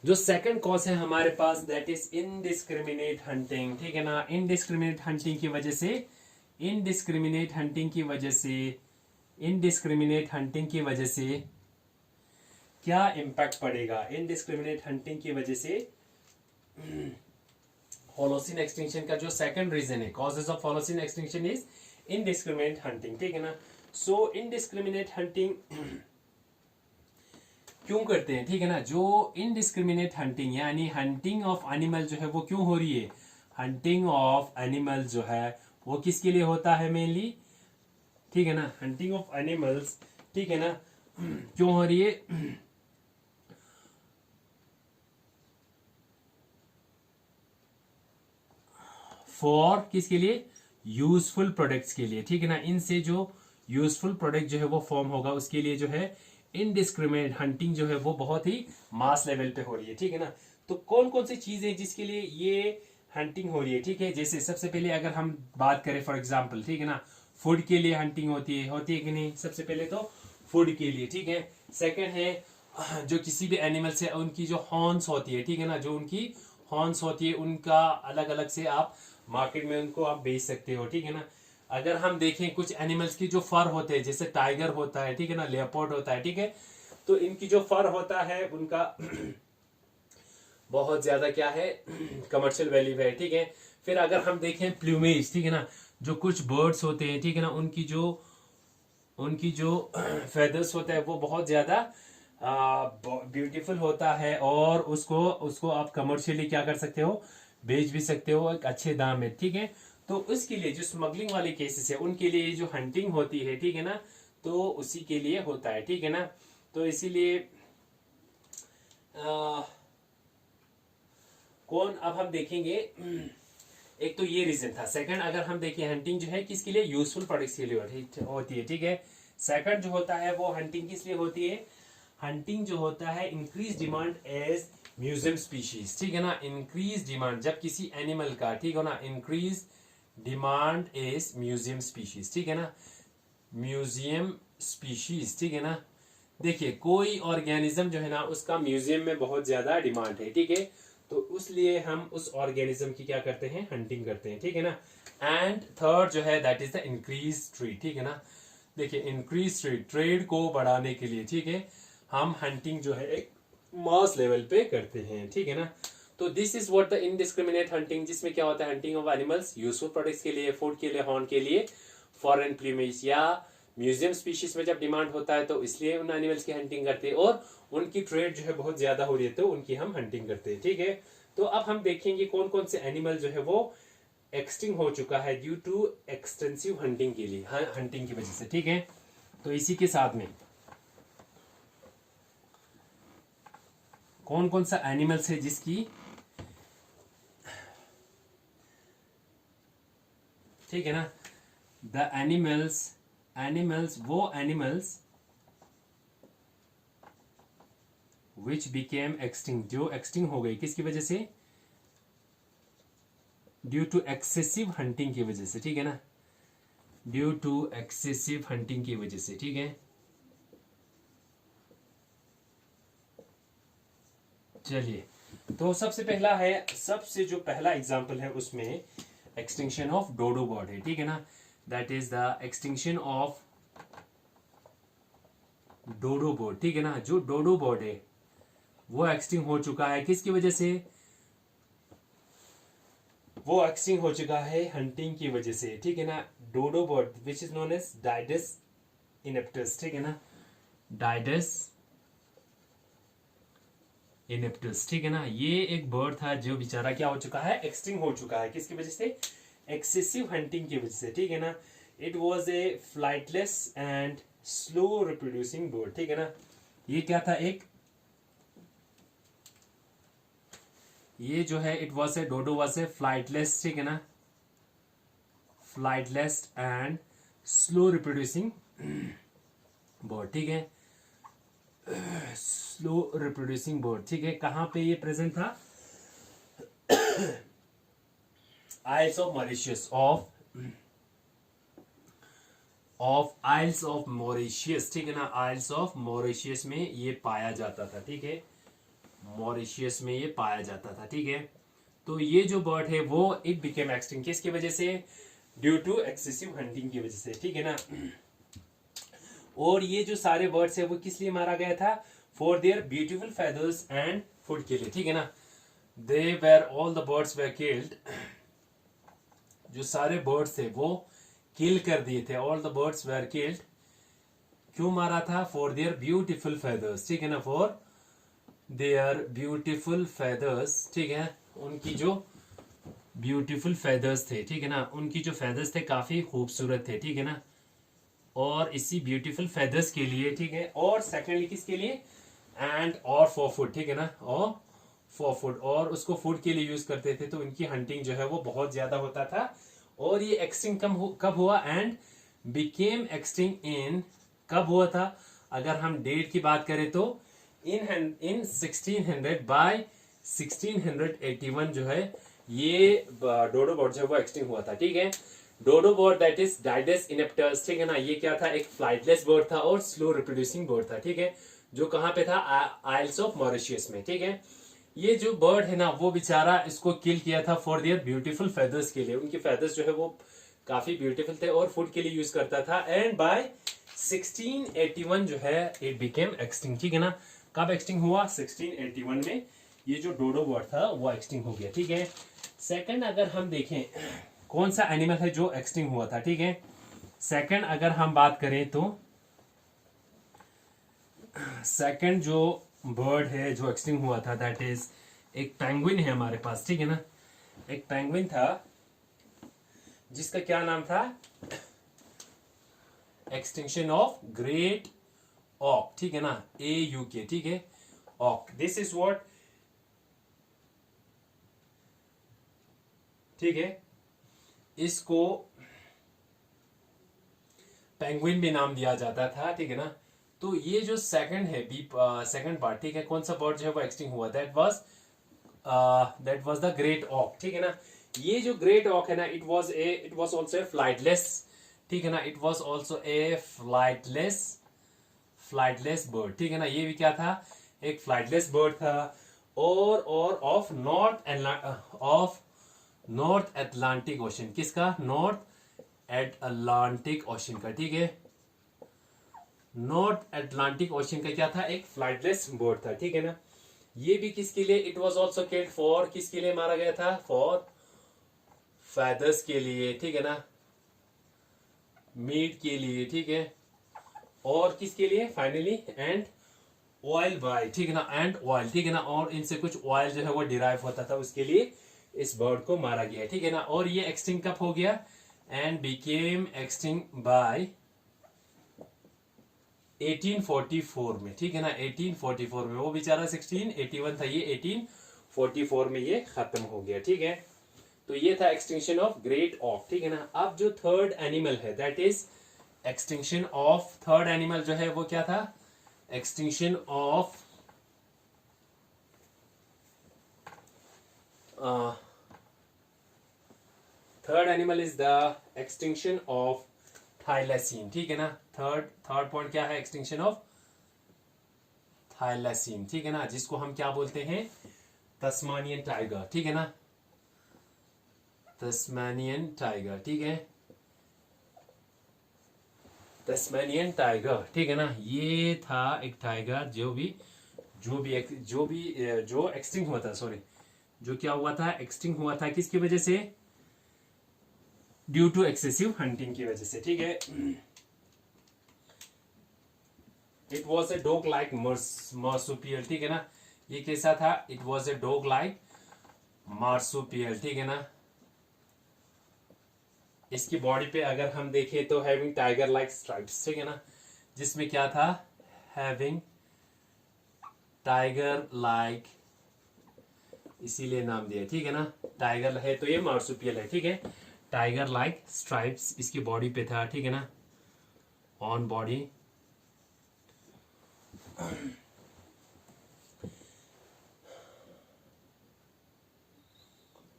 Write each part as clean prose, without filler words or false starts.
जो second cause है हमारे पास दैट इज इनडिस्क्रिमिनेट हंटिंग, ठीक है ना। इनडिस्क्रिमिनेट हंटिंग की वजह से, इनडिस्क्रिमिनेट हंटिंग की वजह से, इनडिस्क्रिमिनेट हंटिंग की वजह से क्या इम्पैक्ट पड़ेगा? इनडिस्क्रिमिनेट हंटिंग की वजह से होलोसिन एक्सटिंक्शन का जो सेकंड रीजन है, causes of Holocene extinction is indiscriminate hunting, ठीक है ना। सो इनडिस्क्रिमिनेट हंटिंग क्यों करते हैं, ठीक है ना। जो इनडिस्क्रिमिनेट हंटिंग यानी हंटिंग ऑफ एनिमल जो है वो क्यों हो रही है, हंटिंग ऑफ एनिमल जो है वो किसके लिए होता है मेनली, ठीक है ना। हंटिंग ऑफ एनिमल्स, ठीक है ना, क्यों हो रही है? फॉर किसके लिए, यूजफुल प्रोडक्ट्स के लिए, ठीक है ना। इनसे जो यूजफुल प्रोडक्ट जो है वो फॉर्म होगा उसके लिए जो है इनडिस्क्रिमिनेट हंटिंग जो है वो बहुत ही मास लेवल पे हो रही है, ठीक है ना। तो कौन कौन सी चीजें जिसके लिए ये हंटिंग हो रही है, ठीक है। जैसे सबसे पहले अगर हम बात करें फॉर एग्जाम्पल, ठीक है ना, फूड के लिए हंटिंग होती है कि नहीं? सबसे पहले तो फूड के लिए, ठीक है। सेकंड है जो किसी भी एनिमल से उनकी जो हॉर्न्स होती है, ठीक है ना, जो उनकी हॉर्न्स होती है उनका अलग अलग से आप मार्केट में उनको आप बेच सकते हो, ठीक है ना। अगर हम देखें कुछ एनिमल्स की जो फर होते हैं, जैसे टाइगर होता है, ठीक है ना, लेपर्ड होता है, ठीक है, तो इनकी जो फर होता है उनका बहुत ज्यादा क्या है, कमर्शियल वैल्यू है, ठीक है। फिर अगर हम देखें प्लूमेज, ठीक है ना, जो कुछ बर्ड्स होते हैं, ठीक है ना, उनकी जो फेदर्स होता है वो बहुत ज्यादा ब्यूटीफुल होता है और उसको उसको आप कमर्शियली क्या कर सकते हो, बेच भी सकते हो एक अच्छे दाम में, ठीक है। तो उसके लिए जो स्मगलिंग वाले केसेस है उनके लिए जो हंटिंग होती है, ठीक है ना, तो उसी के लिए होता है, ठीक है ना। तो इसीलिए कौन अब हम देखेंगे, एक तो ये रीजन था। सेकंड अगर हम देखें हंटिंग जो है किसके लिए, यूजफुल प्रोडक्ट्स के लिए होती है, ठीक है। सेकंड जो होता है वो हंटिंग किस लिए होती है, हंटिंग जो होता है increase demand as museum species, ठीक है ना। इंक्रीज डिमांड जब किसी एनिमल का, ठीक है ना, increase demand as museum species, ठीक है ना, म्यूजियम स्पीशीज, ठीक है ना। देखिए कोई ऑर्गेनिज्म जो है ना उसका म्यूजियम में बहुत ज्यादा डिमांड है, ठीक है, तो उसलिए हम उस ऑर्गेनिज्म की क्या करते हैं, हंटिंग करते हैं, ठीक है ना। एंड थर्ड जो है that is the increase trade, ठीक है ना। देखिए इंक्रीज ट्रेड को बढ़ाने के लिए, ठीक है, हम हंटिंग जो है एक मास लेवल पे करते हैं, ठीक है ना। तो this is what the indiscriminate hunting, जिसमें क्या होता है, hunting of animals useful products के लिए, फूड के लिए, हॉर्न के लिए, फॉरेन प्लूमेज या म्यूजियम स्पीशीज में जब डिमांड होता है तो इसलिए उन एनिमल्स की हंटिंग करते हैं, और उनकी ट्रेड जो है बहुत ज्यादा हो रही है तो उनकी हम हंटिंग करते हैं, ठीक है। तो अब हम देखेंगे कौन कौन से एनिमल जो है वो एक्सटिंग हो चुका है ड्यू टू एक्सटेंसिव हंटिंग के लिए, हंटिंग की वजह से, ठीक है। तो इसी के साथ में कौन कौन सा एनिमल्स है जिसकी, ठीक है ना, द एनिमल्स, एनिमल्स वो एनिमल्स विच बिकेम एक्सटिंग, जो एक्सटिंग हो गई किसकी वजह से, ड्यू टू एक्सेसिव हंटिंग की वजह से, ठीक है ना, ड्यू टू एक्सेसिव हंटिंग की वजह से, ठीक है। चलिए तो सबसे पहला है, सबसे जो पहला एग्जांपल है उसमें एक्सटिंक्शन ऑफ डोडो बर्ड है, ठीक है ना, that is the extinction of dodo bird, ठीक है ना। जो डोडो बर्ड है वो एक्सटिंग हो चुका है किसकी वजह से, वो एक्सटिंग हो चुका है हंटिंग की वजह से, ठीक है ना। Dodo bird which is known as Didus ineptus, ठीक है ना, डाइडस इनेप्टस, ठीक है ना। ये एक बर्ड था जो बेचारा क्या हो चुका है, एक्सटिंग हो चुका है किसकी वजह से, एक्सेसिव हंटिंग की वजह से, ठीक है ना। It was a flightless and slow reproducing bird, ठीक है ना। ये क्या था, एक ये जो है it was a dodo was a flightless, ठीक है ना, flightless and slow reproducing bird, ठीक है, स्लो रिप्रोड्यूसिंग बर्ड, ठीक है। कहां पे ये प्रेजेंट था, isles of Mauritius, of isles of Mauritius, ठीक है ना, आइल्स ऑफ मॉरिशियस में ये पाया जाता था, ठीक है। मॉरिशियस में ये पाया जाता था, ठीक है। तो ये जो बर्ड है वो इट बिकेम एक्सटिंक्ट किसकी वजह से, ड्यू टू एक्सेसिव हंटिंग की वजह से, ठीक है ना। और ये जो सारे बर्ड्स है वो किस लिए मारा गया था, for their beautiful feathers and food के लिए, ठीक है ना। They were all the birds where killed, जो सारे बर्ड्स थे वो किल कर दिए थे, all the birds where killed. क्यों मारा था, फॉर देयर ब्यूटीफुल फेदर्स, ठीक है ना, फॉर देयर ब्यूटीफुल फेदर्स, ठीक है। उनकी जो ब्यूटीफुल फेदर्स थे, ठीक है ना, उनकी जो फेदर्स थे काफी खूबसूरत थे, ठीक है ना। और इसी ब्यूटीफुल फेदर्स के लिए, ठीक है, और सेकेंडली किसके लिए, एंड और फॉर फूड, ठीक है ना, और फॉर फूड, और उसको फूड के लिए यूज करते थे। तो इनकी हंटिंग जो है वो बहुत ज्यादा होता था। और ये एक्सटिंग कब हुआ, एंड बिकेम एक्सटिंग इन, कब हुआ था, अगर हम डेट की बात करें तो इन 1600, बाय 1681 जो है ये डोडो बर्ड जो है वो एक्सटिंग हुआ था, ठीक है। डोडो बर्ड दैट इज डाइडस इनेप्टर्स, ठीक है ना, ये क्या था, एक फ्लाइटलेस बर्ड था और स्लो रिप्रोड्यूसिंग बर्ड था, ठीक है, जो कहां पे था, आइल्स ऑफ मॉरिशियस में, ठीक है। ये जो बर्ड है ना वो बेचारा इसको किल किया था फॉर देयर ब्यूटीफुल फेदर्स के लिए, उनकी फेदर्स जो है वो काफी ब्यूटीफुल थे और फूड के लिए यूज करता था। एंड बाय 1681 जो है इट बिकेम एक्सटिंक्ट, ठीक है ना। कब एक्सटिंक्ट हुआ, 1681 में ये जो डोडो बर्ड था वो एक्सटिंक्ट हो गया, ठीक है। सेकंड अगर हम देखें कौन सा एनिमल है जो एक्सटिंक्ट हुआ था, ठीक है। सेकंड अगर हम बात करें तो सेकंड जो बर्ड है जो एक्सटिंक्ट हुआ था दैट इज एक पेंगुइन है हमारे पास, ठीक है ना। एक पेंगुइन था जिसका क्या नाम था, एक्सटिंक्शन ऑफ ग्रेट ऑक, ठीक है ना, AUK, ठीक है, ऑक, दिस इज व्हाट, ठीक है। इसको पेंगुइन भी नाम दिया जाता था, ठीक है ना। तो ये जो सेकंड है बी सेकंड पार्ट, ठीक है, कौन सा बर्ड जो है वो एक्सटिंक्ट हुआ, दैट वाज द ग्रेट ऑक, ठीक है ना। ये जो ग्रेट ऑक है ना इट वाज आल्सो फ्लाइटलेस, ठीक है ना, it was also a flightless bird, ठीक है ना। ये भी क्या था, एक फ्लाइटलेस बर्ड था और ऑफ नॉर्थ अटलांटिक ओशन, किसका, नॉर्थ अटलांटिक ओशन का, ठीक है। नॉर्थ अटलांटिक ओशन का क्या था, एक फ्लाइटलेस बर्ड था, ठीक है ना। ये भी किसके लिए, it was also killed for, किसके लिए मारा गया था, फॉर फेदर्स के लिए, ठीक है ना, मीट के लिए, ठीक है। और किसके लिए, फाइनली एंड ऑयल बाय, ठीक है ना, एंड ऑयल, ठीक है ना, और इनसे कुछ ऑयल जो है वो डिराइव होता था, उसके लिए इस बर्ड को मारा गया, ठीक है ना। और ये एक्सटिंक्ट कब हो गया, एंड बिकेम एक्सटिंक्ट बाय 1844 में, ठीक है ना, 1844 में, वो बेचारा 1681 था, ये 1844 में ये खत्म हो गया, ठीक है। तो ये था एक्सटिंक्शन ऑफ ग्रेट ऑक, ठीक है ना। अब जो थर्ड एनिमल है that is extinction of, third animal जो है वो क्या था, extinction of third animal is the extinction of thylacine, ठीक है ना। थर्ड पॉइंट क्या है, एक्सटिंक्शन ऑफ थाइलेसीन, ठीक है ना, जिसको हम क्या बोलते हैं, तस्मानियन टाइगर, ठीक है ना, तस्मानियन टाइगर, ठीक है, तस्मानियन टाइगर, ठीक है ना। ये था एक टाइगर जो एक्सटिंक्ट हुआ था, सॉरी, जो क्या हुआ था, एक्सटिंक्ट हुआ था किसकी वजह से, ड्यू टू एक्सेसिव हंटिंग की वजह से, ठीक है। It was a dog like marsupial, ठीक है ना। ये कैसा था, it was a dog like marsupial, ठीक है ना। इसकी बॉडी पे अगर हम देखें तो हैविंग टाइगर लाइक स्ट्राइप्स, ठीक है ना, जिसमें क्या था, हैविंग टाइगर लाइक, इसीलिए नाम दिया, ठीक है ना, टाइगर है तो ये मार्सुपियल है, ठीक है। टाइगर लाइक स्ट्राइप्स इसकी बॉडी पे था, ठीक है ना, on body.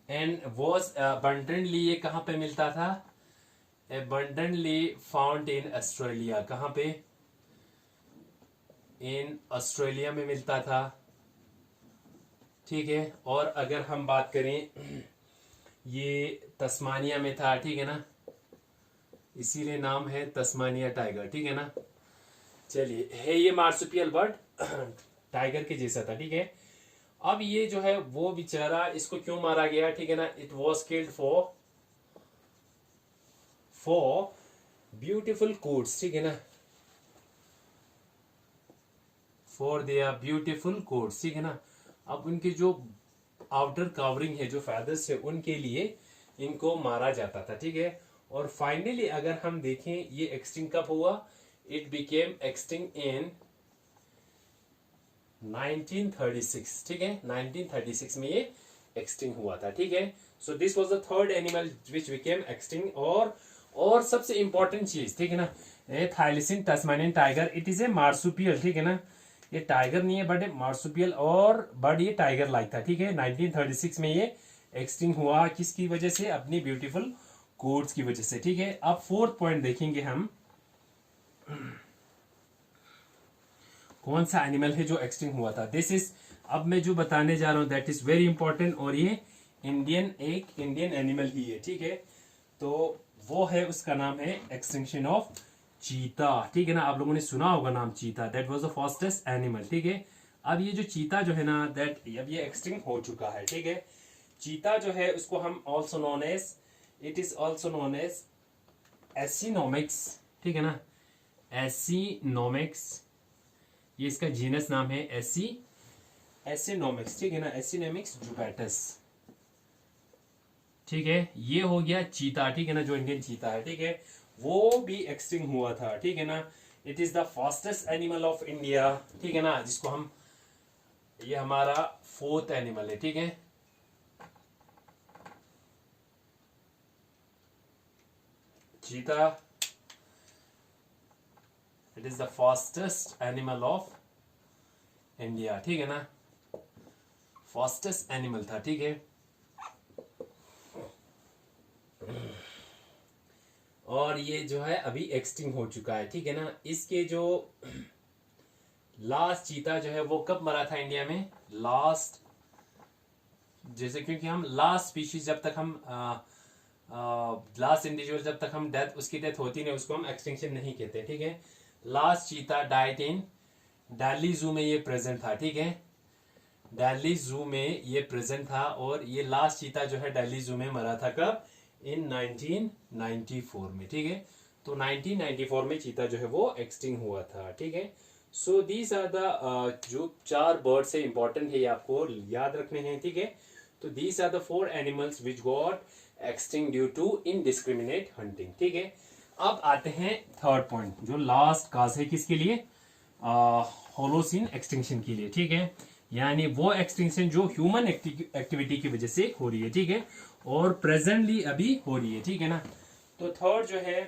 And was abundantly, ये कहां पे मिलता था, अबंडेंटली फाउंड इन ऑस्ट्रेलिया, कहां पे, इन ऑस्ट्रेलिया में मिलता था। ठीक है। और अगर हम बात करें, ये तस्मानिया में था, ठीक है ना, इसीलिए नाम है तस्मानिया टाइगर, ठीक है ना। चलिए, है ये मार्सुपियल बर्ड टाइगर के जैसा था, ठीक है। अब ये जो है वो बेचारा, इसको क्यों मारा गया, ठीक है ना, it was killed for beautiful quotes, ठीक है ना, फॉर देयर ब्यूटिफुल कोट्स, ठीक है ना। अब उनके जो आउटर कवरिंग है, जो फेदर्स है, उनके लिए इनको मारा जाता था, ठीक है। और फाइनली अगर हम देखें ये एक्सटिंक्ट कब हुआ, इट बिकेम एक्सटिंक्ट इन 1936, ठीक है, 1936 में ये एक्सटिंक्ट हुआ था, ठीक है। So this was the third animal which became extinct. और सबसे इंपॉर्टेंट चीज, ठीक है ना, thylacine Tasmanian tiger, it is a marsupial, ठीक है ना, ये टाइगर नहीं है बट मार्सुपियल, और बट ये टाइगर लाइक था, ठीक है। 1936 में ये एक्सटिंक्ट हुआ, किसकी वजह से, अपनी ब्यूटीफुल कोट्स की वजह से, ठीक है। अब फोर्थ पॉइंट देखेंगे हम, कौन सा एनिमल है जो एक्सटिंक्ट हुआ था। दिस इज, अब मैं जो बताने जा रहा हूं दैट इज वेरी इंपॉर्टेंट, और ये एक इंडियन एनिमल ही है, ठीक है। तो वो है, उसका नाम है एक्सटिंक्शन ऑफ चीता, ठीक है ना। आप लोगों ने सुना होगा नाम चीता, that was the fastest animal, ठीक है। अब ये जो चीता जो है ना, दैट अब ये एक्सटिंक्ट हो चुका है, ठीक है। चीता जो है उसको हम also known as, it is also known as Acinonyx, ठीक है ना, एसिनोमिक्स, ये इसका जीनस नाम है एसिनोमिक्स, ठीक है ना, एसिनोमिक्स जुबैटस, ठीक है। ये हो गया चीता, ठीक है ना, जो इंडियन चीता है, ठीक है, वो भी एक्सटिंक्ट हुआ था, ठीक है ना। It is the fastest animal of India, ठीक है ना, जिसको हम, ये हमारा फोर्थ एनिमल है, ठीक है। चीता, it is the fastest animal of India, ठीक है ना, फास्टेस्ट एनिमल था, ठीक है। और ये जो है अभी एक्सटिंक्ट हो चुका है, ठीक है ना। इसके जो लास्ट चीता जो है वो कब मरा था इंडिया में, लास्ट, जैसे, क्योंकि हम लास्ट स्पीशीज जब तक हम लास्ट इंडिविजुअल जब तक हम डेथ, उसकी डेथ होती नहीं, उसको हम एक्सटिंक्शन नहीं कहते, ठीक है। लास्ट चीता डाइट इन दिल्ली जू में ये प्रेजेंट था, ठीक है, दिल्ली जू में ये प्रेजेंट था। और ये लास्ट चीता जो है दिल्ली जू में मरा था कब, इन 1994 में, ठीक है। तो 1994 में चीता जो है वो एक्सटिंक्ट हुआ था, ठीक है। सो दीज आर द जो 4 बर्ड्स है, इंपॉर्टेंट है, ये आपको याद रखने हैं, ठीक है। तो these are the 4 animals which got extinct due to indiscriminate hunting, ठीक है। अब आते हैं थर्ड पॉइंट, जो लास्ट काज है किसके लिए, होलोसिन एक्सटिंक्शन के लिए, ठीक है, यानी वो एक्सटिंक्शन जो ह्यूमन एक्टिविटी की वजह से हो रही है, ठीक है, और प्रेजेंटली अभी हो रही है, ठीक है ना। तो थर्ड जो है,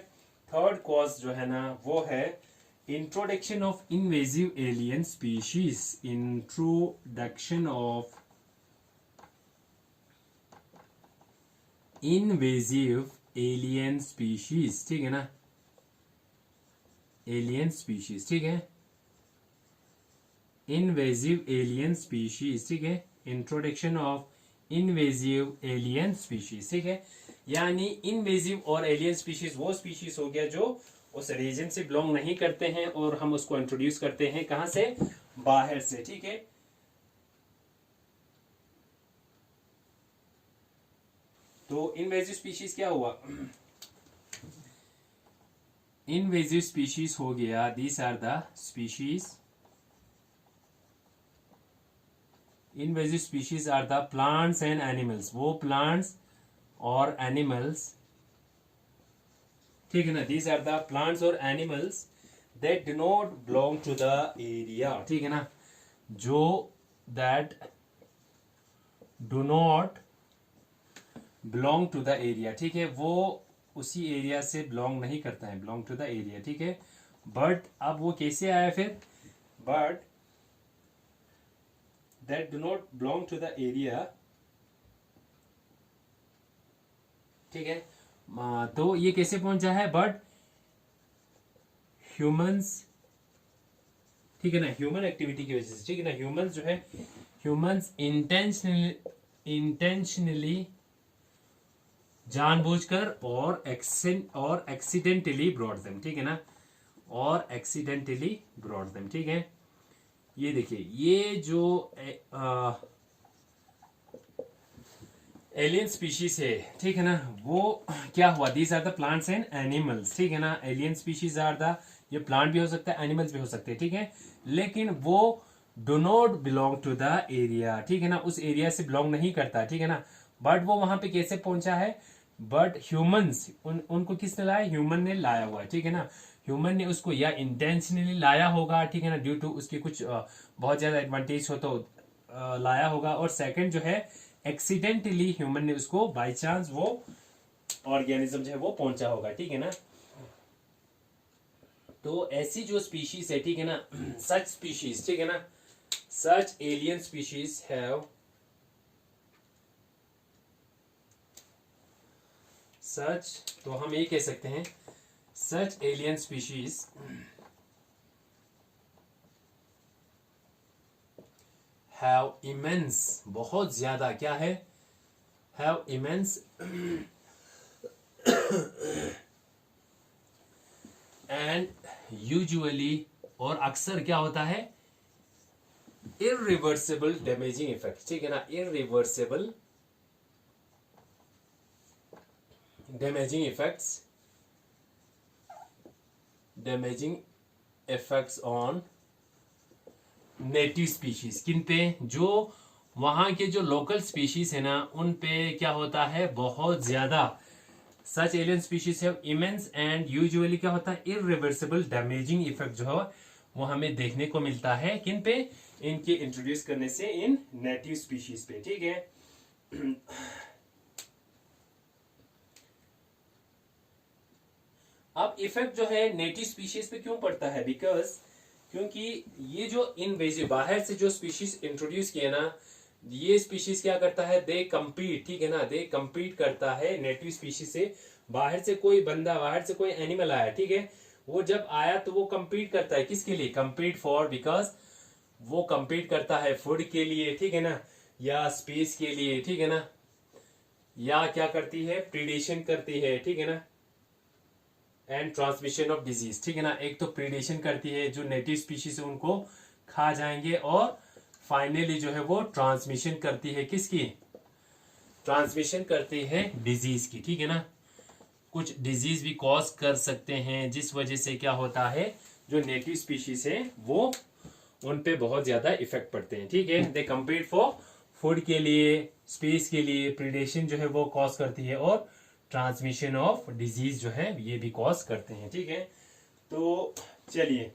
थर्ड कॉज जो है ना, वो है introduction of invasive alien species, introduction of invasive alien species, ठीक है ना, एलियन स्पीशीज, ठीक है, इनवेजिव एलियन स्पीशीज, ठीक है, introduction of invasive alien species, ठीक है। यानी इनवेजिव और एलियन स्पीशीज वो स्पीशीज हो गया जो उस रीजन से बिलोंग नहीं करते हैं, और हम उसको इंट्रोड्यूस करते हैं कहां से, बाहर से, ठीक है। तो इनवेजिव स्पीशीज क्या हुआ, इनवेजिव स्पीशीज हो गया, these are the species, invasive species are the plants and animals, वो प्लांट्स और एनिमल्स, ठीक है ना, दीज आर द प्लांट्स और animals that do not belong to the area, ठीक है ना, जो that do not belong to the area, ठीक है, वो उसी एरिया से बिलोंग नहीं करता है, बिलोंग टू द एरिया, ठीक है। बट अब वो कैसे आया फिर, but that do not belong to the area, ठीक है। तो ये कैसे पहुंचा है, बट ह्यूमंस, ठीक है ना, ह्यूमन एक्टिविटी की वजह से, ठीक है ना, ह्यूमंस जो है, ह्यूमंस इंटेंशनली जानबूझकर और एक्सीडेंटली ब्रॉड देम, ठीक है ना, और एक्सीडेंटली ब्रॉड देम, ठीक है। ये देखिए, ये जो एलियन स्पीशीज है, ठीक है ना, वो क्या हुआ, these are the plants and animals, ठीक है ना। एलियन स्पीशीज आर द, ये प्लांट भी हो सकता है, एनिमल्स भी हो सकते हैं, ठीक है, लेकिन वो do not belong to the area, ठीक है ना, उस एरिया से बिलोंग नहीं करता, ठीक है ना। बट वो वहां पे कैसे पहुंचा है, बट ह्यूमंस, उनको किसने लाया, ह्यूमन ने लाया हुआ है, ठीक है ना। ह्यूमन ने उसको या इंटेंशनली लाया होगा, ठीक है ना, ड्यू टू उसके कुछ बहुत ज्यादा एडवांटेज हो तो लाया होगा, और सेकंड जो है एक्सीडेंटली ह्यूमन ने उसको बाय चांस वो ऑर्गेनिज्म जो है वो पहुंचा होगा, ठीक है ना। तो ऐसी जो स्पीशीज है, ठीक है ना, सच स्पीशीज, ठीक है ना, सच एलियन स्पीशीज हैव सच, तो हम ये कह सकते हैं सच एलियन स्पीशीज हैव इमेंस, बहुत ज्यादा क्या है, हैव इमेंस एंड यूजुअली, और अक्सर क्या होता है, इरिवर्सिबल डैमेजिंग इफेक्ट, ठीक है ना, irreversible damaging effects on native species, किन पे, जो वहां के जो लोकल स्पीशीज है ना, उन पे क्या होता है, बहुत ज्यादा, सच एलियन स्पीशीज है इमेंस एंड यूजुअली क्या होता है, इरिवर्सिबल डैमेजिंग इफेक्ट जो है वो हमें देखने को मिलता है, किन पे, इनके इंट्रोड्यूस करने से इन नेटिव स्पीशीज पे, ठीक है। अब इफेक्ट जो है नेटिव स्पीशीज पे क्यों पड़ता है, बिकॉज क्योंकि ये जो इनवेजिव बाहर से जो स्पीशीज इंट्रोड्यूस किए ना, ये स्पीशीज क्या करता है, दे कम्पीट, ठीक है ना, दे कम्पीट करता है नेटिव स्पीशीज से। बाहर से कोई बंदा, बाहर से कोई एनिमल आया, ठीक है, वो जब आया तो वो कम्पीट करता है, किसके लिए, कम्पीट फॉर, बिकॉज वो कम्पीट करता है फूड के लिए, ठीक है ना, या स्पेस के लिए, ठीक है ना, या क्या करती है, प्रीडेशन करती है, ठीक है ना, एंड ट्रांसमिशन ऑफ डिजीज, ठीक है ना। एक तो प्रीडेशन करती है, जो नेटिव स्पीशीज है उनको खा जाएंगे, और फाइनली जो है वो ट्रांसमिशन करती है, किसकी, ट्रांसमिशन करती है डिजीज की, ठीक है ना। कुछ डिजीज भी कॉज कर सकते हैं, जिस वजह से क्या होता है, जो नेटिव स्पीशीज है वो उन पे बहुत ज्यादा इफेक्ट पड़ते हैं, ठीक है। दे कम्पीट फॉर फूड के लिए, स्पेस के लिए, प्रीडेशन जो है वो कॉज करती है, और ट्रांसमिशन ऑफ डिजीज जो है ये भी कॉज करते हैं, ठीक है। तो चलिए,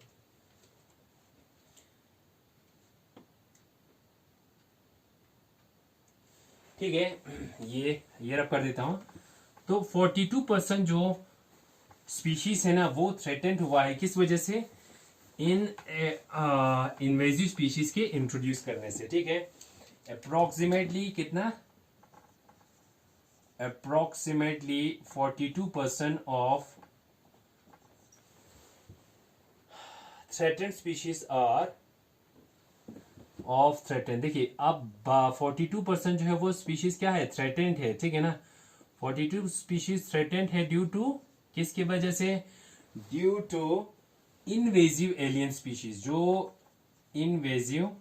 ठीक है, ये रब कर देता हूं। तो 42% जो स्पीशीज है ना वो थ्रेटेंड हुआ है, किस वजह से, इन इन्वेजिव स्पीशीज के इंट्रोड्यूस करने से, ठीक है। अप्रोक्सीमेटली कितना, approximately 42% of threatened species are of threatened, देखिए अब 42% जो है वो स्पीशीज क्या है, थ्रेटेंड है, ठीक है ना। 42 स्पीशीज थ्रेटेंड है ड्यू टू, किसकी वजह से, due to invasive alien species, जो इनवेजिव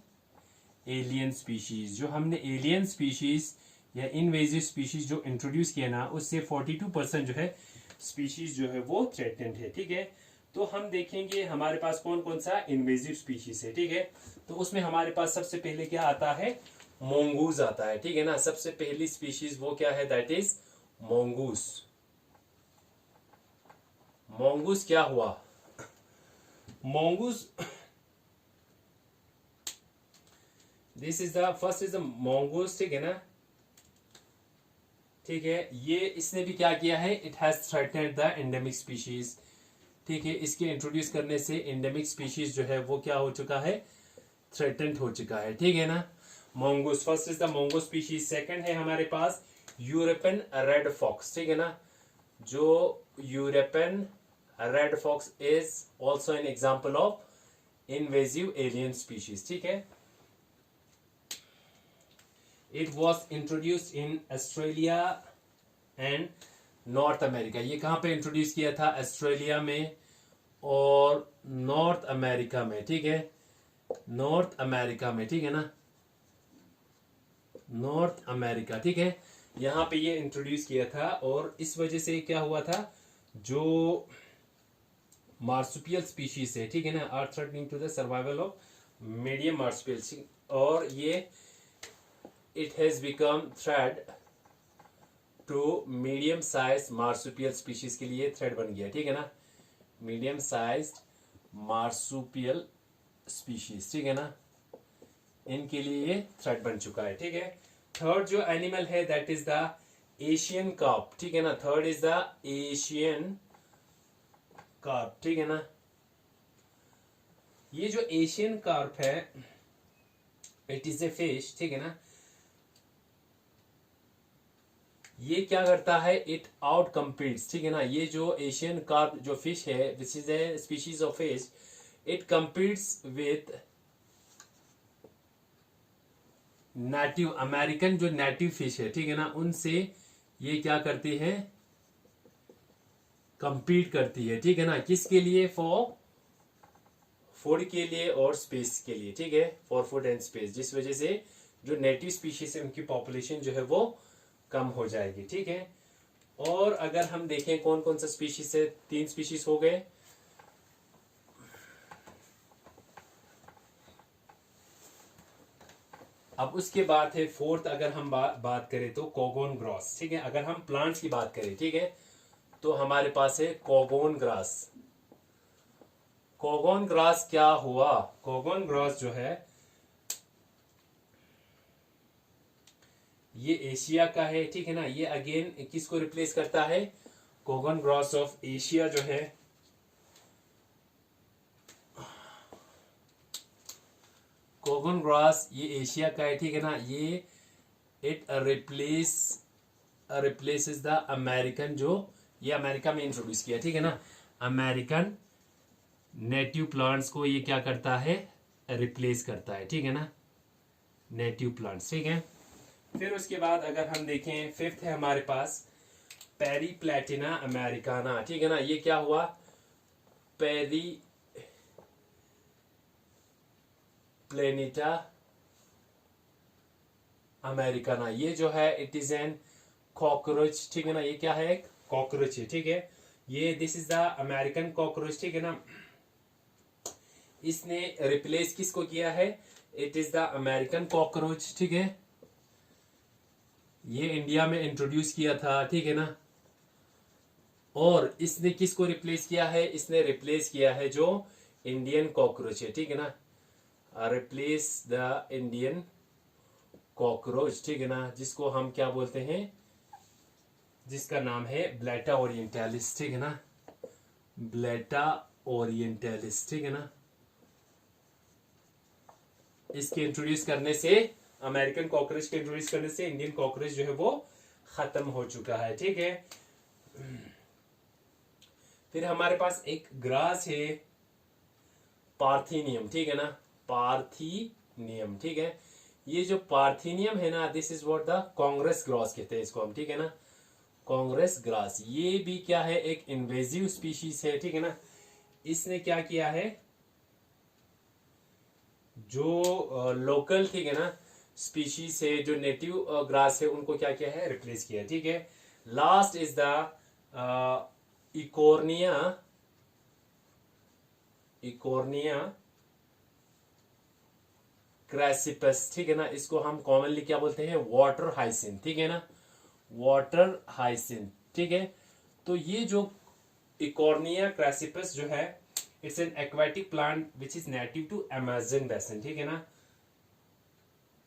एलियन स्पीशीज, जो हमने एलियन स्पीशीज या इनवेजिव स्पीशीज जो इंट्रोड्यूस किया ना, उससे 42% जो है स्पीशीज जो है वो थ्रेटेंड है, ठीक है। तो हम देखेंगे हमारे पास कौन कौन सा इनवेजिव स्पीशीज है, ठीक है। तो उसमें हमारे पास सबसे पहले क्या आता है, मोंगूज आता है, ठीक है ना। सबसे पहली स्पीशीज वो क्या है, दैट इज मोंगूस। मोंगूस क्या हुआ, मोंगूस, this is the first is the मोंगूस, ठीक है ना, ठीक है। ये इसने भी क्या किया है, it has threatened the endemic species, ठीक है। इसके इंट्रोड्यूस करने से एंडेमिक स्पीशीज जो है वो क्या हो चुका है, थ्रेटेंड हो चुका है, ठीक है ना। मोंगूस, first is the मोंगूस species. Second है हमारे पास यूरोपियन रेड फॉक्स, ठीक है ना। जो European red fox is also an example of invasive alien species, ठीक है। It was introduced in Australia and North America. ये कहाँ पे इंट्रोड्यूस किया था? ऑस्ट्रेलिया में और नॉर्थ अमेरिका में, ठीक है, नॉर्थ अमेरिका में, ठीक है ना, नॉर्थ अमेरिका, ठीक है, यहां पे ये इंट्रोड्यूस किया था। और इस वजह से क्या हुआ था, जो मार्सुपियल स्पीशीज है, ठीक है ना, are threatening to the survival of medium marsupial, और ये it has become threat to medium size marsupial species के लिए थ्रेट बन गया, ठीक है ना, मीडियम साइज मार्सुपियल स्पीशीज, ठीक है ना, इनके लिए ये थ्रेट बन चुका है, ठीक है। थर्ड जो एनिमल है that is the Asian carp, ठीक है ना, third is the Asian carp, ठीक है ना। ये जो एशियन कार्प है इट इज ए फिश, ठीक है ना, ये क्या करता है, इट आउट कम्पीट्स, ठीक है ना, ये जो एशियन कार्प जो फिश है which is a species of fish, it competes with native American जो नेटिव फिश है, ठीक है ना, उनसे ये क्या करती है, कंपीट करती है, ठीक है ना, किसके लिए, फॉर फूड के लिए और स्पेस के लिए, ठीक है, फॉर फूड एंड स्पेस, जिस वजह से जो नेटिव स्पीशीज है उनकी पॉपुलेशन जो है वो कम हो जाएगी, ठीक है। और अगर हम देखें कौन कौन सा स्पीशीज है, 3 स्पीशीज हो गए। अब उसके बाद है फोर्थ, अगर हम बात करें तो कोगोन ग्रास, ठीक है, अगर हम प्लांट्स की बात करें, ठीक है, तो हमारे पास है कोगोन ग्रास। कोगोन ग्रास क्या हुआ, कोगोन ग्रास जो है ये एशिया का है, ठीक है ना, ये अगेन किसको रिप्लेस करता है, कोगोन ग्रास ऑफ एशिया जो है, कोगोन ग्रास ये एशिया का है, ठीक है ना, ये इट रिप्लेसेस द अमेरिकन, जो ये अमेरिका में इंट्रोड्यूस किया, ठीक है ना, अमेरिकन नेटिव प्लांट्स को ये क्या करता है, रिप्लेस करता है, ठीक है ना, नेटिव प्लांट्स, ठीक है। फिर उसके बाद अगर हम देखें फिफ्थ है हमारे पास पेरी प्लेटिना अमेरिकाना, ठीक है ना, ये क्या हुआ, पेरी प्लेनिटा अमेरिकाना, ये जो है इट इज एन कॉकरोच, ठीक है ना, ये क्या है, एक कॉकरोच है, ठीक है, ये this is the American cockroach, ठीक है ना, इसने रिप्लेस किसको किया है, it is the American cockroach, ठीक है, ये इंडिया में इंट्रोड्यूस किया था, ठीक है ना, और इसने किसको रिप्लेस किया है, इसने रिप्लेस किया है जो इंडियन कॉकरोच है, ठीक है ना, रिप्लेस द इंडियन कॉकरोच, ठीक है ना, जिसको हम क्या बोलते हैं, जिसका नाम है ब्लेटा ओरिएंटालिस, ठीक है ना, ब्लेटा ओरिएंटालिस, ठीक है ना, इसके इंट्रोड्यूस करने से, अमेरिकन कॉकरोच के इंट्रोड्यूस करने से इंडियन कॉकरोच जो है वो खत्म हो चुका है, ठीक है। फिर हमारे पास एक ग्रास है पार्थीनियम, ठीक है ना, पार्थीनियम, ठीक है, ये जो पार्थीनियम है ना, this is what the Congress grass कहते हैं इसको हम, ठीक है ना, कांग्रेस ग्रास, ये भी क्या है, एक इन्वेजिव स्पीशीज है, ठीक है ना, इसने क्या किया है, जो लोकल, ठीक है ना, स्पीशीज है, जो नेटिव ग्रास है, उनको क्या किया है, रिप्लेस किया, ठीक है। Last is the Eichhornia, Eichhornia crassipes, ठीक है ना, इसको हम कॉमनली क्या बोलते हैं, वाटर हाइसिंथ, ठीक है ना, वाटर हाइसिंथ, ठीक है। तो ये जो इकोर्निया क्रैसिपस जो है, it's an aquatic plant which is native to Amazon basin, ठीक है ना,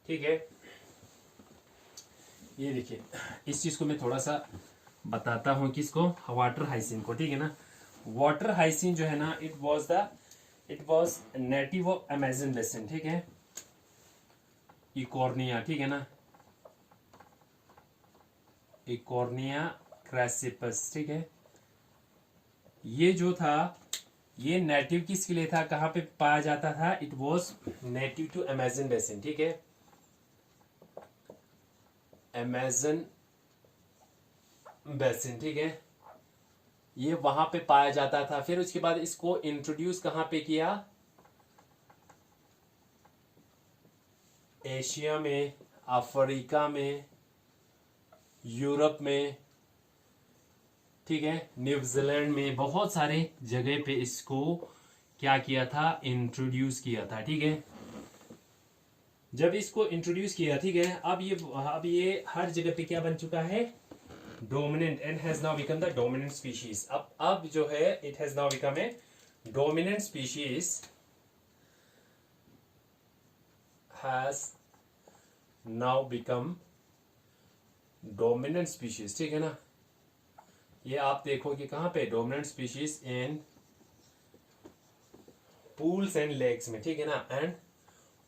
ठीक है। ये देखिए, इस चीज को मैं थोड़ा सा बताता हूं, किसको, वाटर हाइसिन को, ठीक है ना, वाटर हाइसिन जो है ना, it was native of Amazon basin, ठीक है, इकोर्निया, ठीक है ना, इकोर्निया क्रैसिपस, ठीक है, ये जो था ये नेटिव किसके लिए था, कहां पे पाया जाता था, it was native to Amazon basin, ठीक है, अमेजन बेसिन, ठीक है, ये वहां पे पाया जाता था। फिर उसके बाद इसको इंट्रोड्यूस कहां पे किया, एशिया में, अफ्रीका में, यूरोप में, ठीक है, न्यूजीलैंड में, बहुत सारे जगह पे इसको क्या किया था, इंट्रोड्यूस किया था, ठीक है। जब इसको इंट्रोड्यूस किया, ठीक है, अब ये हर जगह पे क्या बन चुका है, dominant, and has now become the dominant species. अब जो है it has now become a dominant species, has now become dominant species, ठीक है ना। ये आप देखो कि कहां पे, dominant species in pools and lakes में, ठीक है ना, एंड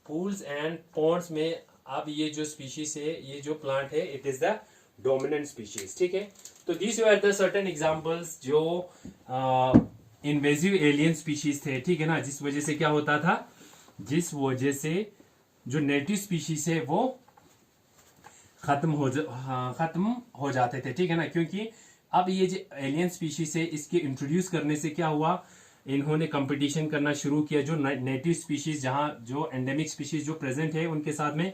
पूल्स एंड पॉन्ड्स में। अब ये जो स्पीशीज है, ये जो प्लांट है, it is the dominant species, ठीक है। तो these were the certain examples जो इन्वेजिव एलियन स्पीशीज थे, ठीक है ना, जिस वजह से क्या होता था, जिस वजह से जो नेटिव स्पीशीज है वो खत्म हो जाते थे, ठीक है ना। क्योंकि अब ये जो एलियन स्पीशीज है, इसके इंट्रोड्यूस करने से क्या हुआ, इन्होंने कंपटीशन करना शुरू किया, जो नेटिव स्पीशीज, जहां जो एंडेमिक स्पीशीज जो प्रेजेंट है उनके साथ में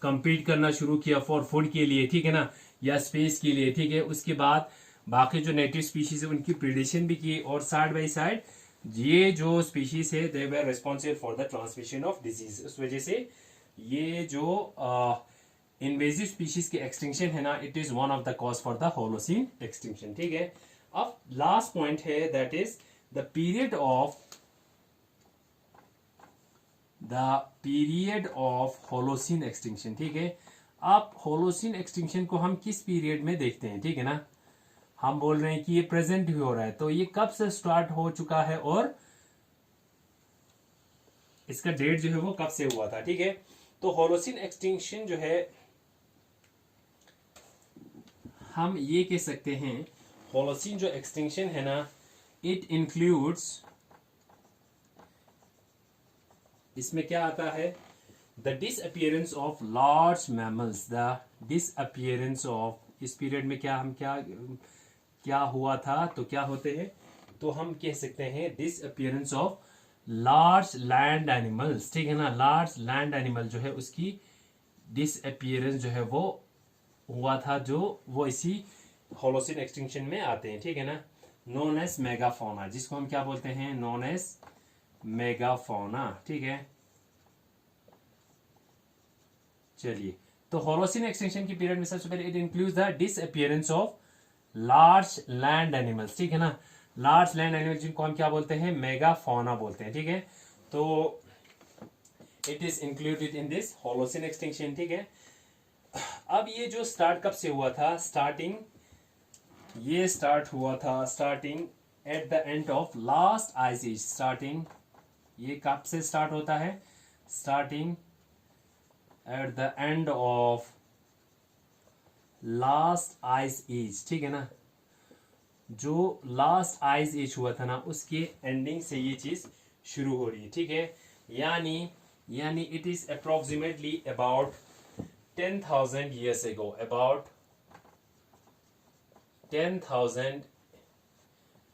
कंपीट करना शुरू किया फॉर फूड के लिए, ठीक है ना, या स्पेस के लिए, ठीक है। उसके बाद बाकी जो नेटिव स्पीशीज है उनकी प्रिडेशन भी की, और साइड बाय साइड ये जो स्पीशीज है they were responsible for the transmission of disease. उस वजह से ये जो इन्वेजिव स्पीशीज के एक्सटिंक्शन है ना, it is one of the cause for the Holocene extinction, ठीक है। अब लास्ट पॉइंट है, that is the period of Holocene extinction, ठीक है। अब होलोसीन एक्सटिंक्शन को हम किस पीरियड में देखते हैं, ठीक है ना। हम बोल रहे हैं कि ये प्रेजेंट ही हो रहा है, तो ये कब से स्टार्ट हो चुका है और इसका डेट जो है वो कब से हुआ था, ठीक है। तो होलोसीन एक्सटिंक्शन जो है, हम ये कह सकते हैं, होलोसीन जो एक्सटिंक्शन है ना, इट इंक्लूड्स, इसमें क्या आता है, the disappearance of large mammals, the disappearance of, इस पीरियड में क्या हुआ था, तो क्या होते हैं, तो हम कह सकते हैं disappearance of large land animals, ठीक है ना। लार्ज लैंड एनिमल जो है उसकी डिसअपियरेंस जो है वो हुआ था, जो वो इसी होलोसीन एक्सटिंक्शन में आते हैं, ठीक है ना। नोन एज मेगाफोना, जिसको हम क्या बोलते हैं, नोन एज मेगाफोना, ठीक है। चलिए, तो होलोसीन एक्सटिंक्शन की पीरियड में सबसे पहले it includes the disappearance of large land animals, ठीक है ना। लार्ज लैंड एनिमल्स जिनको हम क्या बोलते हैं, मेगाफोना बोलते हैं, ठीक है। तो it is included in this Holocene extinction, ठीक है। अब ये जो स्टार्ट कब से हुआ था, ये स्टार्ट हुआ था starting at the end of last ice age, starting, ये कब से स्टार्ट होता है, starting at the end of last ice age, ठीक है ना। जो लास्ट आइस एज हुआ था ना, उसके एंडिंग से ये चीज शुरू हो रही है, ठीक है। यानी it is approximately about 10,000 years ago, about 10,000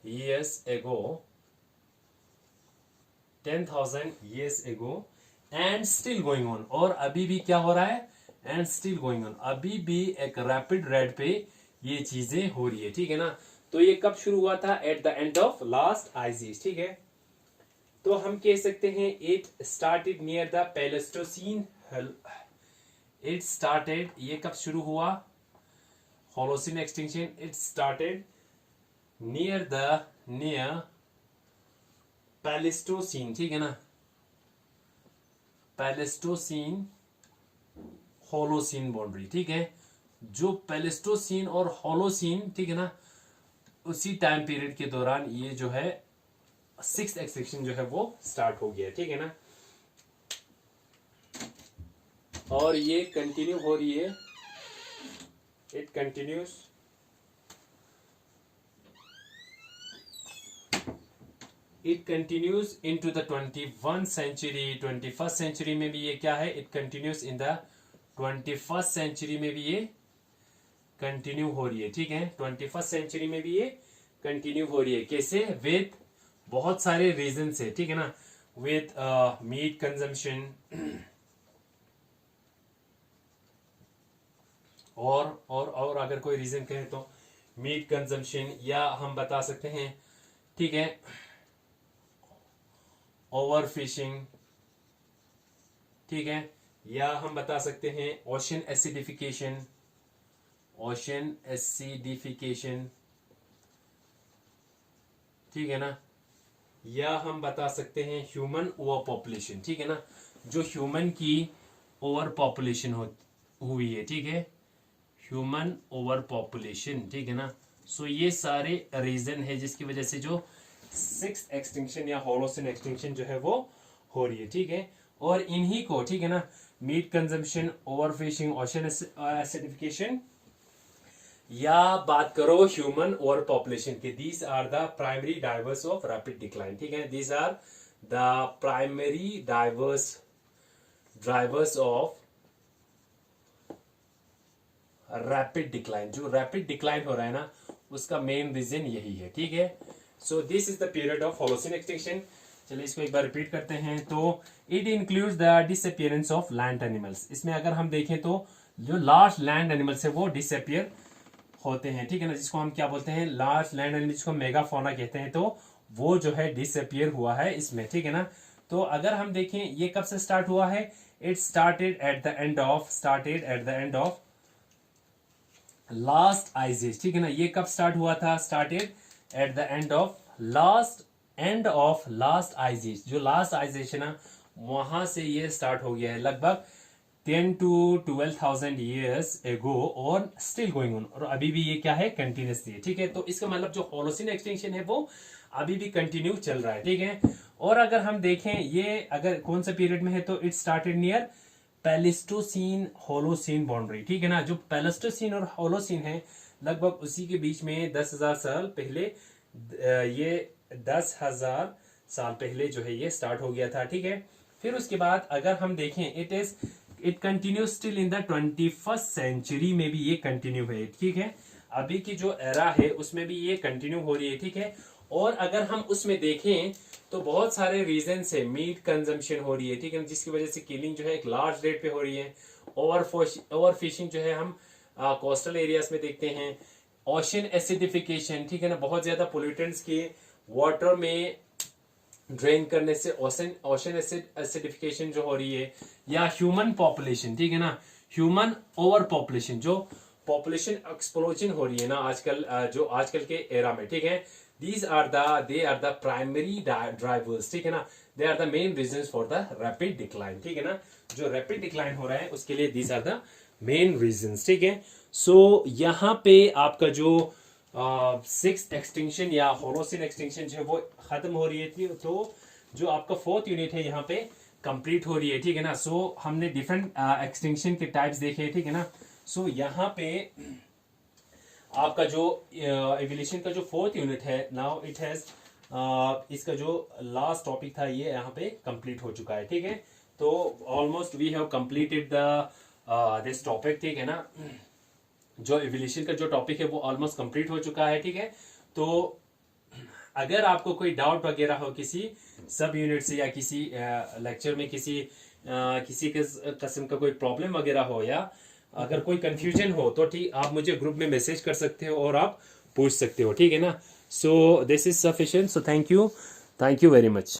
years ago, 10,000 years ago, and still going on, और अभी भी क्या हो रहा है, and still going on, अभी भी एक रैपिड रेट पे ये चीजें हो रही है, ठीक है ना। तो ये कब शुरू हुआ था, at the end of last ice age, ठीक है। तो हम कह सकते हैं it started near the Pleistocene, it started, ये कब शुरू हुआ, Holocene extinction, it started near Pleistocene, ठीक है ना, पैलेस्टोसीन होलोसीन बाउंड्री, ठीक है। जो पैलेस्टोसीन और होलोसीन, ठीक है ना, उसी टाइम पीरियड के दौरान ये जो है सिक्स्थ एक्सटिंक्शन जो है वो स्टार्ट हो गया, ठीक है ना। और ये कंटिन्यू हो रही है, it continues, it continues into the 21st century, 21st century में भी ये क्या है, it continues in the 21st century में भी ये कंटिन्यू हो रही है, ठीक है। 21st सेंचुरी में भी ये कंटिन्यू हो रही है। कैसे? विथ बहुत सारे रीजन है, ठीक है ना। विथ मीट कंजम्पशन और अगर कोई रीजन कहे तो मीट कंजम्पशन, या हम बता सकते हैं, ठीक है, ओवर फिशिंग, ठीक है, या हम बता सकते हैं ओशन एसिडिफिकेशन, ओशन एसिडिफिकेशन, ठीक है ना, या हम बता सकते हैं ह्यूमन ओवर पॉपुलेशन, ठीक है ना, जो ह्यूमन की ओवर पॉपुलेशन हुई है, ठीक है, ह्यूमन ओवर पॉपुलेशन, ठीक है ना। सो ये सारे रीजन है जिसकी वजह से जो 6th एक्सटिंक्शन या होलोसिन एक्सटिंक्शन जो है वो हो रही है, ठीक है। और इन्हीं को, ठीक है ना, meat consumption, overfishing, ocean acidification, या बात करो ह्यूमन ओवर पॉपुलेशन के, these are the primary drivers of rapid decline, ठीक है। These are the primary drivers of rapid decline. जो रैपिड डिक्लाइन हो रहा है ना, उसका मेन रीजन यही है, ठीक है। So this is the period of Holocene extinction. चलिए इसको एक बार रिपीट करते हैं। तो it includes the disappearance of land animals. इसमें अगर हम देखें तो जो लार्ज लैंड एनिमल्स है वो डिसअपियर होते हैं, ठीक है ना, जिसको हम क्या बोलते हैं, लार्ज लैंड एनिमल, जिसको मेगाफोना कहते हैं, तो वो जो है डिसअपियर हुआ है इसमें, ठीक है ना। तो अगर हम देखें ये कब से स्टार्ट हुआ है, it started at the end of last ice age, ठीक है ना। ये कब स्टार्ट हुआ था? Started at the end of last ice age. जो लास्ट आइज एज है ना, वहां से ये स्टार्ट हो गया है लगभग 10 to 12,000 ईयर्स एगो, और स्टिल गोइंग ऑन, और अभी भी ये क्या है, कंटिन्यूसली है, ठीक है। तो इसका मतलब जो होलोसिन एक्सटिंक्शन है वो अभी भी कंटिन्यू चल रहा है, ठीक है। और अगर हम देखें ये अगर कौन सा पीरियड में है, तो it started near Pleistocene Holocene boundary, ठीक है ना। जो पैलेस्टोसीन और होलोसीन है लगभग उसी के बीच में 10,000 साल पहले, ये 10,000 साल पहले जो है ये स्टार्ट हो गया था, ठीक है। फिर उसके बाद अगर हम देखें it continue still in the 21st century में भी ये कंटिन्यू है, ठीक है। अभी की जो एरा है उसमें भी ये कंटिन्यू हो रही है, ठीक है। और अगर हम उसमें देखें तो बहुत सारे रीजन है, मीट कंजम्पशन हो रही है, ठीक है, जिसकी वजह से किलिंग जो है एक लार्ज रेट पे हो रही है। ओवर फिशिंग जो है हम कोस्टल एरियाज में देखते हैं। ओशन एसिडिफिकेशन, ठीक है ना, बहुत ज्यादा पोल्यूटेंट्स के वाटर में ड्रेन करने से ओशन एसिडिफिकेशन जो हो रही है। या ह्यूमन पॉपुलेशन, ठीक है ना, ह्यूमन ओवर पॉपुलेशन, जो पॉपुलेशन एक्सप्लोजन हो रही है ना आजकल, जो आजकल के एरा में, ठीक है। They are the primary drivers, ठीक है ना, they are the main reasons for the rapid decline, ठीक है ना। जो रैपिड डिक्लाइन हो रहा है उसके लिए these are the main reasons, ठीक है। सो यहाँ पे आपका जो 6th एक्सटिंक्शन या होलोसिन एक्सटिंक्शन जो है वो खत्म हो रही है, तो जो आपका 4th यूनिट है यहाँ पे कंप्लीट हो रही है, ठीक है ना। सो हमने डिफरेंट एक्सटिंक्शन के टाइप्स देखे, ठीक है ना। सो यहाँ पे आपका जो एवोल्यूशन का जो 4th यूनिट है, नाउ इट हैज इसका जो लास्ट टॉपिक था ये यहाँ पे कंप्लीट हो चुका है, ठीक है। तो almost we have completed the this topic, ठीक है ना। जो एवोल्यूशन का जो टॉपिक है वो ऑलमोस्ट कंप्लीट हो चुका है, ठीक है। तो अगर आपको कोई डाउट वगैरह हो किसी सब यूनिट से, या किसी लेक्चर में किसी किस्म का कोई प्रॉब्लम वगैरह हो, या अगर कोई कंफ्यूजन हो, तो ठीक आप मुझे ग्रुप में मैसेज कर सकते हो और आप पूछ सकते हो, ठीक है ना। So this is sufficient. So thank you very much.